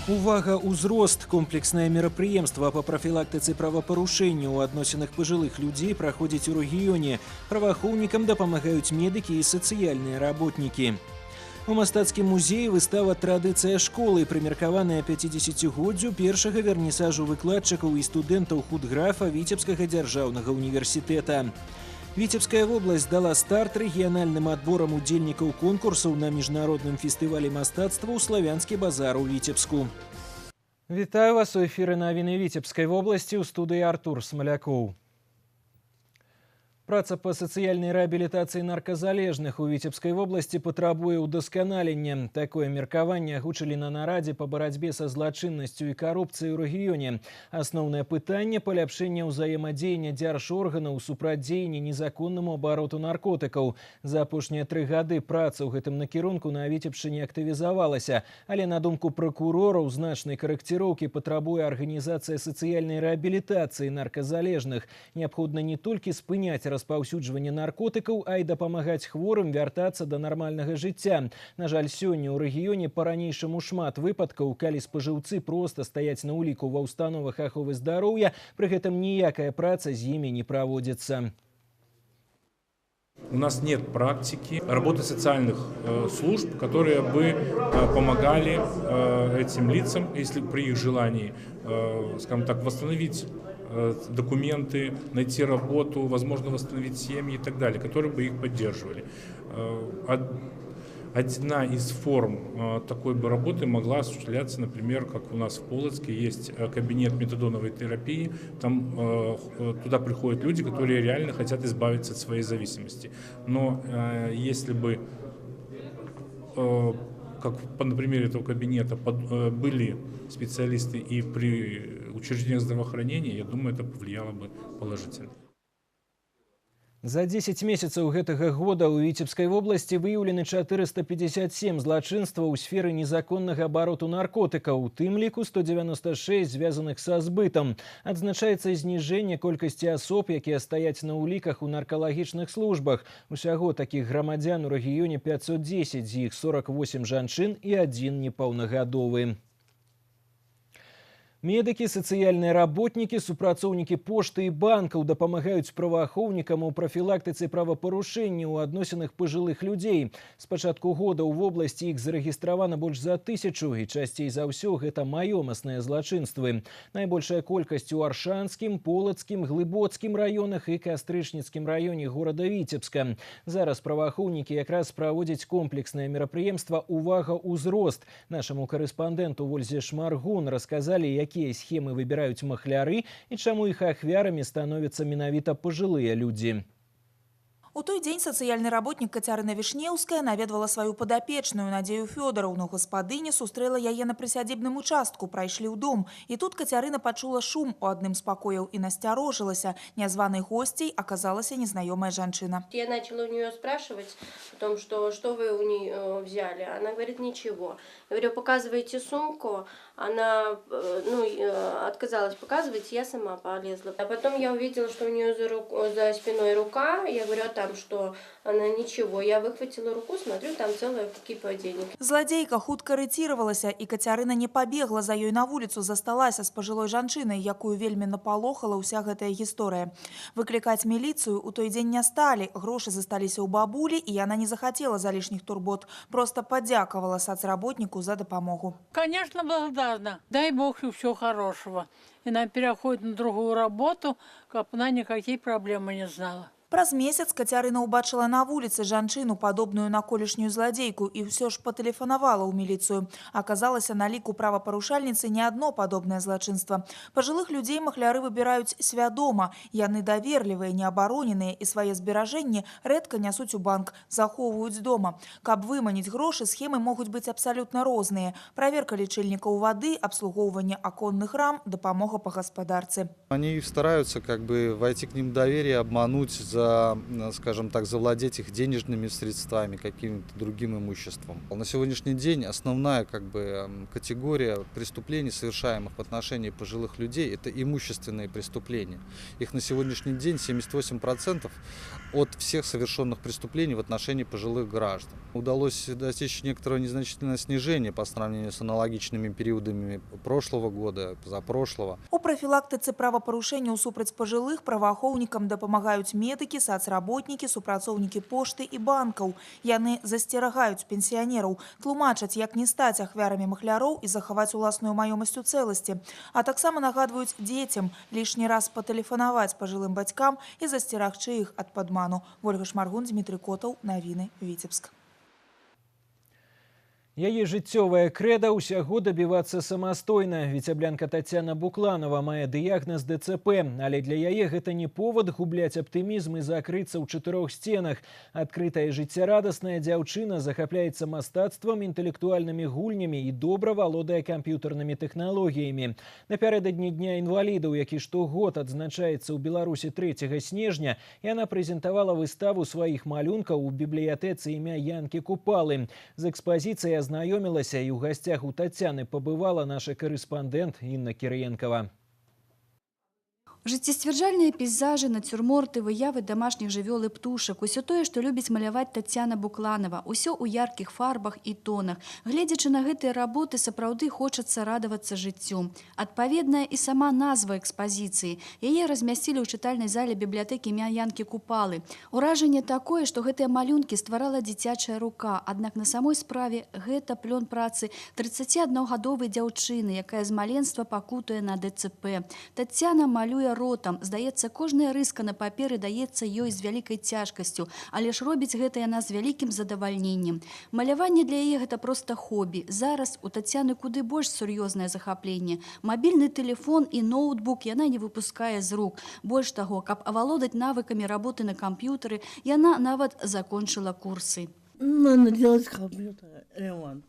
Увага, узрост. Комплексное мерапрыемства по профилактице правопарушэнняў у адносінах пожилых людей проходит у рэгіёне. Праваахоўнікам дапамагаюць медыкі і сацыяльныя работнікі. У мастацкім музеі выстава «Традыцыя школы», прымеркаваная 50-годдзю першага вернісажу выкладчыкаў і студэнтаў худграфа Віцебскага дзяржаўнага універсітэта. Витебская область дала старт региональным отборам удзельнікаў конкурсаў на міжнародным фестывале мастацтва ў Славянскі базар у Витебску. Вітаю вас у эфіры навіны Витебской области, у студыі Артур Смолякоў. Праца по сацыяльнай рэабілітацыі нарказалежных у Витебской области патрабуе ўдасканалення. Такое меркаванне агучылі на нарадзе по барацьбе са злачыннасцю і карупцыяй у рэгіёне. Асноўнае пытанне – паляпшэнне ўзаемадзеяння дзяржорганаў у супрацьдзеянні незаконнаму абароту наркотыкаў. За апошнія 3 гады праца ў гэтым накірунку на Віцебшчыне актывізавалася, але на думку пракурораў значнай карэкціроўкі патрабуе арганізацыя сацыяльнай рэабілітацыі нарказалежных. Неабходна не толькі спыняць распаўсюджванне наркотыкаў, а і дапамагаць хворым вяртацца да нармальнага жыцця. На жаль, сёння ў рэгіёне па-ранейшаму шмат выпадкаў, калі спажыўцы проста стаяць на ўліку ва ўстановах аховы здароўя, пры гэтым ніякая праца з імі не праводзіцца. У нас нет практики работы социальных служб, которые бы помогали этим лицам, если при их желании, скажем так, восстановить документы, найти работу, возможно, восстановить семьи и так далее, которые бы их поддерживали. Одна из форм такой бы работы могла осуществляться, например, как у нас в Полоцке есть кабинет метадоновой терапии. Там туда приходят люди, которые реально хотят избавиться от своей зависимости. Но если бы, как на примере этого кабинета, были специалисты и при учреждениях здравоохранения, я думаю, это повлияло бы положительно. За 10 месяцаў гэтага года ў Віцебскай вобласці выяўлены 457 злачынстваў у сферы незаконнага абароту наркотыкаў, у тым ліку 196 звязаных са збытам. Адзначаецца зніжэнне колькасці асоб, якія стаяць на ўліках у наркалагічных службах. Усяго такіх грамадзян у рэгіёне 510, з іх 48 жанчын і 1 непаўнагадовы. Медыкі, сацыяльныя работнікі, супрацоўнікі пошты і банкаў дапамагаюць праваахоўнікам у прафілактыцы правапарушэнняў у адносінах пажылых людзей. З пачатку года ў вобласці іх зарэгістравана больш за 1000, і часцей за ўсё гэта маёмасныя злачынствы. Найбольшая колькасць у Аршанскім, Полацкім, Глыбоцкім раёнах і Кастрычніцкім раёне горада Віцебска. Зараз праваахоўнікі якраз праводзяць комплекснае мерапрыемства «Увага, узрост». Нашаму карэспандэнту Вользе Шмаргун расказалі, якія схемы выбіраюць махляры і чаму іх ахвярамі становяцца менавіта пажылыя людзі. У той дзень сацыяльны работнік Кацярына Вішнеўская наведвала сваю падапечную Надзею Фёдораўну. Гаспадыня сустрэла яе на прысядзібным участку, прайшлі ў дом. І тут Кацярына пачула шум у адным з пакояў і насцярожылася. Нязванай госцей оказалася незнаёмая жанчына. Я начала у нее спрашивать о том, что вы у нее взяли. Она говорит, ничего. Я говорю, показывайте сумку. Она отказалась показывать, я сама полезла. А потом я увидела, что у нее за спиной рука. Я говорю, а там что? Она ничего. Я выхватила руку, смотрю, там целая кипа денег. Злодзейка хутка рэціравалася, і Кацярына не пабегла за ёй на вуліцу, засталася з пажылой жанчынай, якую вельмі напалохала ўся гэтая гісторыя. Выклікаць міліцыю ў той дзень не сталі. Грошы засталіся ў бабулі, і яна не захацела залішніх турбот. Просто падзякавала сацработніку за дапамогу. Конечно, благодарна. Дай Бог и всего хорошего. И она переходит на другую работу, как она никакие проблемы не знала. Праз месяц Кацярына ўбачыла на вуліцы жанчыну, падобную на колішнюю зладзейку, і ўсё ж патэлефанавала ў міліцыю. Аказалася, на ліку правапарушальніцы не адно падобнае злачынства. Пажылых людзей махляры выбіраюць свядома. Яны даверлівыя, неабароненыя, і свае зберажэнні рэдка нясуць у банк, захоўваюць дома. Каб выманіць грошы, схемы могуць быць абсалютна розныя. Праверка лічыльнікаў вады, абслугоўванне аконных рам, дапамога па гаспадарцы. Они стараются войти к ним в доверие, обмануть, скажем так, завладеть их денежными средствами, каким-то другим имуществом. На сегодняшний день основная категория преступлений, совершаемых в отношении пожилых людей, это имущественные преступления. Их на сегодняшний день 78% от всех совершенных преступлений в отношении пожилых граждан. Удалось достичь некоторого незначительного снижения по сравнению с аналогичными периодами прошлого года, позапрошлого. У профілактицы правапарушэнняў супраць пажылых праваахоўнікам дапамагаюць медыкі, сацработнікі, супрацоўнікі пошты і банкаў. Яны засцерагаюць пенсіянераў, тлумачаць, як не стаць ахвярамі махляроў і захаваць уласную маёмасць у цэласці. А таксама нагадваюць дзецям лішні раз патэлефанаваць пажылым бацькам і засцерагчы іх ад падману. Ольга Шмаргун, Дмітрый Котаў, навіны, Віцебск. Яе жыццёвае крэда ўсяго дабівацца самастойна. Віцяблянка Тацяна Букланова мае дыягназ ДЦП, але для яе гэта не повод губляць аптымізм і закрыцца ў 4 сценах. Адкрытая і жыццярадасная дзяўчына захапляецца мастацтвам, інтэлектуальнымі гульнямі і добра валодае камп'ютарнымі тэхналогіямі. Напярэдадні Дня інвалідаў, які штогод адзначаецца ў Беларусі 3 снежня, яна прэзентавала выставу сваіх малюнкаў у бібліятэцы імя Янкі Купалы. З экспазіцыяй ознайомилася и у гостях у Татьяны побывала наша корреспондент Инна Кириенкова. Жыццесцвярджальныя пейзажы, нацюрморты, выявы домашніх жывёл і птушак – усё тое, што любіць маляваць Тацяна Букланова. Усё ў яркіх фарбах і тонах. Гледзячы на гэтыя работы, сапраўды хочацца радавацца жыццю. Адпаведная і сама назва экспазіцыі. Яе размясцілі ў чытальнай зале бібліятэкі імя Янкі Купалы. Уражанне такое, што гэтыя малюнкі стварала дзіцячая рука. Аднак на самой справе гэта плён працы 31-гадовай дзяўчыны, якая з маленства пакутуе на ДЦП. Тацяна малюе ротам. Здаецца, кожная рыска на паперы даецца ёй з вялікай цяжкасцю, але ж робіць гэта яна з вялікім задавальненнем. Маляванне для яе гэта проста хобі. Зараз у Тацяны куды больш сур'ёзнае захапленне. Мабільны тэлефон і ноутбук яна не выпускае з рук. Больш таго, каб авалодаць навыкамі работы на камп'ютары, яна нават закончыла курсы. Надо делать компьютер, ремонт.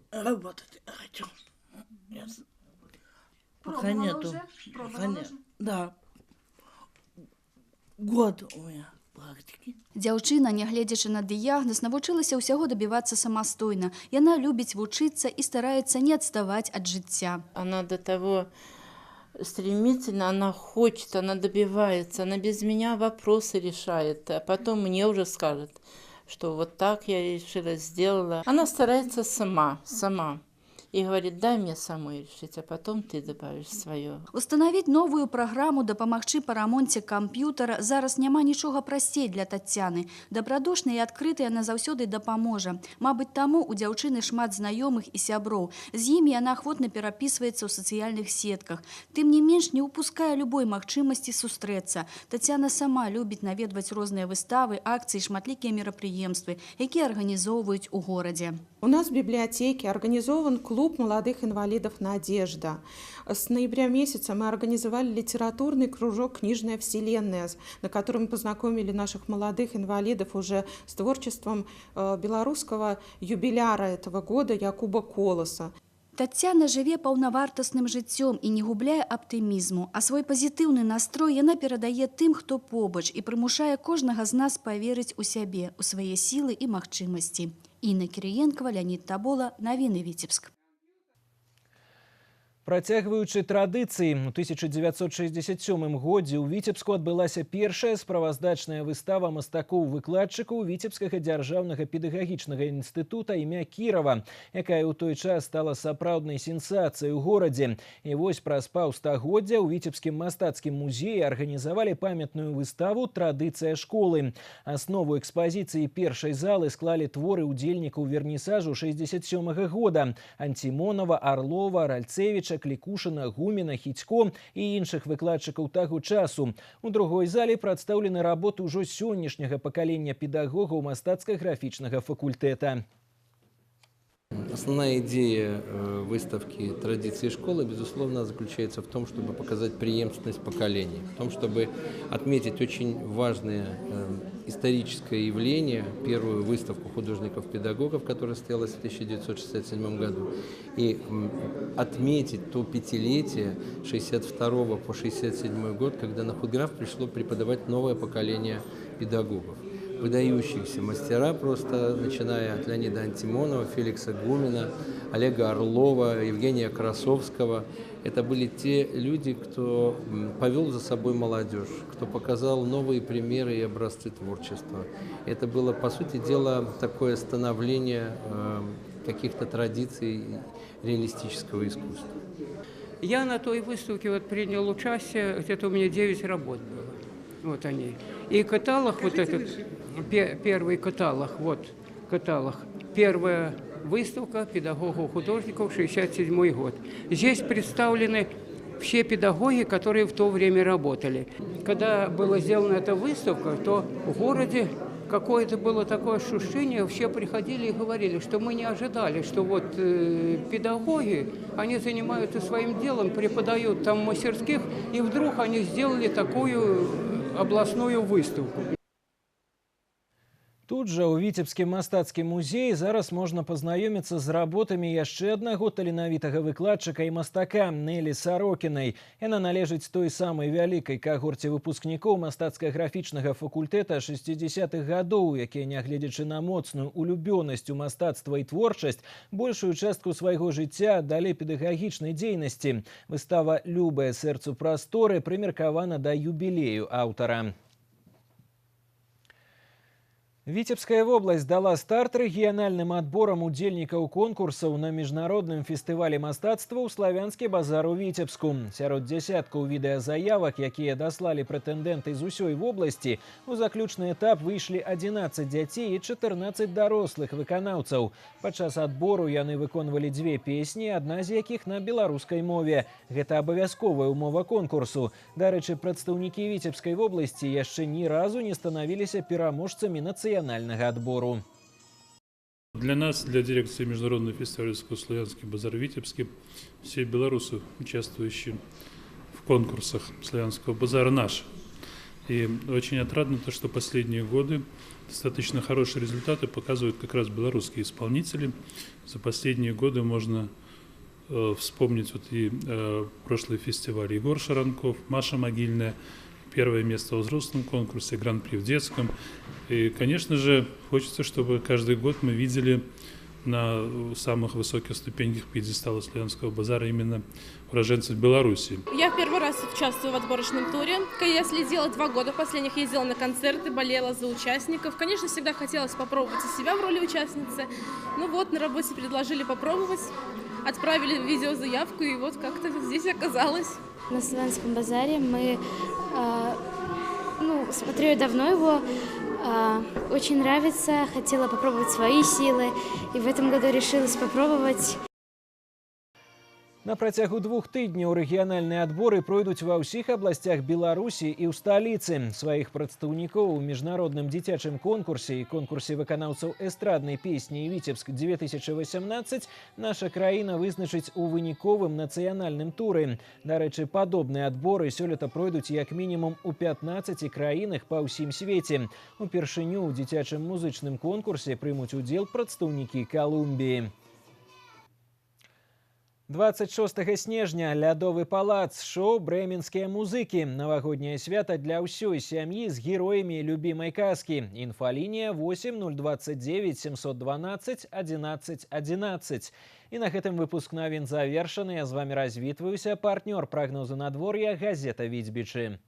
Работать хочу. Пока нету. Да. Год у меня практики. Дзяўчына, нягледзячы на дыягназ, навучылася ўсяго дабівацца самастойна. Яна любіць вучыцца і стараецца не адставаць ад жыцця. Она до того стремительно, она хочет, она добивается, она без меня вопросы решает, а потом мне уже скажет, что вот так я решила, сделала. Она старается сама. И говорит, дай мне самой решить, а потом ты добавишь свое. Устанавіць новую праграму, дапамагчы па рамонце камп'ютара зараз няма нічога прасцей для Тацяны. Дабрадушная і адкрытая яна заўсёды дапаможа. Мабыць, таму у дзяўчыны шмат знаёмых і сяброў. З імі яна ахвотна перапісваецца ў сацыяльных сетках. Тым не менш, не ўпускае любой магчымасці сустрэцца. Тацяна сама любіць наведваць розныя выставы, акцыі, шматлікія мерапрыемствы, якія арганізоўваюць у горадзе. У нас в библиотеке организован клуб молодых инвалидов «Надежда». С ноября месяца мы организовали литературный кружок «Книжная вселенная», на котором мы познакомили наших молодых инвалидов уже с творчеством белорусского юбиляра этого года Якуба Колоса. Тацяна жыве паўнавартасным жыццём і не губляе аптымізму, а свой пазітыўны настрой яна перадае тым, хто побач, і прымушае кожнага з нас паверыць у сябе, у свае сілы і магчымасці. Інна Кіріенкова, Леонід Табола, навіны Віцебск. Працягваючы традыцыі, у 1967 годзе ў Віцебску адбылася першая справаздачная выстава мастакоў-выкладчыкаў Віцебскага дзяржаўнага педагагічнага інстытута імя Кірава, якая ў той час стала сапраўднай сенсацыяй у горадзе. І вось праз паўстагоддзя ў Віцебскім мастацкім музеі арганізавалі памятную выставу «Традыцыя школы». Аснову экспазіцыі першай залы склалі творы ўдзельнікаў вернісажу 67-го года – Антимонова, Орлова, Ральцевіча, Клікушына, Гуміна, Хіцько і іншых выкладчыкаў таго часу. У другой зале прадстаўлены работы ўжо сённяшняга пакалення педагогаў мастацка-графічнага факультэта. Основная идея выставки «Традиции школы», безусловно, заключается в том, чтобы показать преемственность поколений, в том, чтобы отметить очень важное историческое явление, первую выставку художников-педагогов, которая состоялась в 1967 году, и отметить то пятилетие 62 по 67 год, когда на худграф пришло преподавать новое поколение педагогов. Выдающихся мастера, просто начиная от Леонида Антимонова, Феликса Гумина, Олега Орлова, Евгения Красовского. Это были те люди, кто повел за собой молодежь, кто показал новые примеры и образцы творчества. Это было, по сути дела, такое становление каких-то традиций реалистического искусства. Я на той выставке принял участие, где-то у меня 9 работ было. Вот они. И каталог, вот этот, первый каталог, первая выставка педагогов-художников, 67 год. Здесь представлены все педагоги, которые в то время работали. Когда была сделана эта выставка, то в городе какое-то было такое ощущение, все приходили и говорили, что мы не ожидали, что педагоги, они занимаются своим делом, преподают там в мастерских, и вдруг они сделали такую областную выставку. Тут жа ў Віцебскім мастацкім музеі зараз можна пазнаёміцца з работамі яшчэ аднаго таленавітага выкладчыка і мастака Нелі Сарокінай. Яна належыць той самай вялікай кагорце выпускнікоў мастацка-графічнага факультэта 60-х гадоў, якія, нягледзячы на моцную улюбёнасць у мастацтва і творчасць, большую частку свайго жыцця аддалі педагагічнай дзейнасці. Выстава «Любая сэрцу прасторы» прымеркавана да юбілею аўтара. Витебская область дала старт региональным отборам удзельнікаў конкурсаў на международном фестивале мастацтва ў Славянскі базар у Витебску. Сярод дзясяткаў відэазаявак, якія даслалі прэтэндэнты з усёй вобласці, у заключны этап выйшлі 11 дзяцей і 14 дарослых выканаўцаў. Падчас адбору яны выконвалі 2 песні, адна з якіх на беларускай мове. Гэта абавязковая умова конкурсу. Дарэчы, прадстаўнікі Витебскай вобласці яшчэ ні разу не станавіліся пераможцамі нацыянальнага отбору. Для нас, для дирекции Международного фестиваля «Славянский базар» в Витебске, все белорусы, участвующие в конкурсах Славянского базара, наши. И очень отрадно то, что последние годы достаточно хорошие результаты показывают как раз белорусские исполнители. За последние годы можно вспомнить и прошлый фестиваль Егор Шаранков, Маша Могильная, первое место в взрослом конкурсе, гран-при в детском. И, конечно же, хочется, чтобы каждый год мы видели на самых высоких ступеньках пьедестала Славянского базара именно уроженцев Беларуси. Я в первый раз участвую в отборочном туре. Я следила 2 года, последних ездила на концерты, болела за участников. Конечно, всегда хотелось попробовать и себя в роли участницы. Ну вот, на работе предложили попробовать, отправили видеозаявку, и вот как-то здесь оказалось. На Славянском базаре мы, смотрю я давно его, очень нравится, хотела попробовать свои силы, и в этом году решилась попробовать. На працягу 2 тыдняў рэгіянальныя адборы пройдуць ва ўсіх абласцях Беларусі і ў сталіцы. Сваіх прадстаўнікоў у міжнародным дзіцячым конкурсе і конкурсе выканаўцаў эстраднай песні «Витебск-2018» наша краіна вызначыць у выніковым нацыянальным туры. Дарэчы, падобныя адборы сёлета пройдуць як мінімум у 15 краінах па ўсім свеце. Упершыню ў дзіцячым музычным конкурсе прымуць удзел прадстаўнікі Калумбіі. 26 снежня лядовы палац, шоу «Брэменскія музыкі». Навагодняе свята для ўсёй сям'і з героямі любімай казкі. Інфалінія 8 029 712 11 11. І на гэтым выпуск навін завершаны. Я з вами развітваюся. Партнёр прогнозу надвор'я газета «Витьбичи».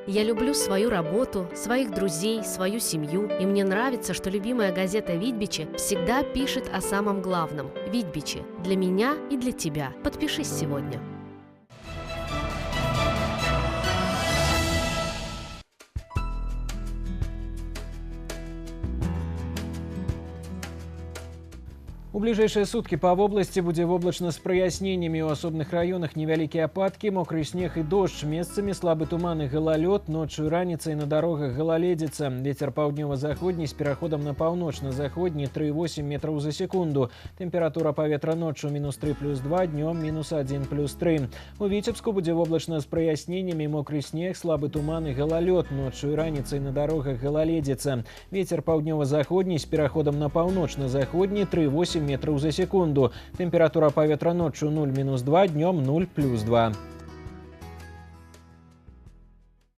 Я люблю свою работу, своих друзей, свою семью. И мне нравится, что любимая газета «Витьбичи» всегда пишет о самом главном. «Витьбичи» для меня и для тебя. Подпишись сегодня. У ближайшие сутки па вобласці будзе воблачна з праясненнямі. У асобных раёнах невялікія ападкі, мокры снег і дождж. Месцамі слабы туман і галалёд, ноччу і раніцай на дарогах галаледзіца. Вецер паўднёва-заходні з пераходам на паўночна-заходні 3,8 метраў за секунду. Тэмпература паветра ноччу -3+2, днём -1+3. У Віцебску будзе воблачна з праясненнямі, мокры снег, слабы туман і галалёд, ноччу і раніцай на дарогах галаледзіца. Вецер паўднёва-заходні з пераходам на паўночна-заходні 3,8 метров за секунду. Температура паветра ночью 0-2, днем 0+2.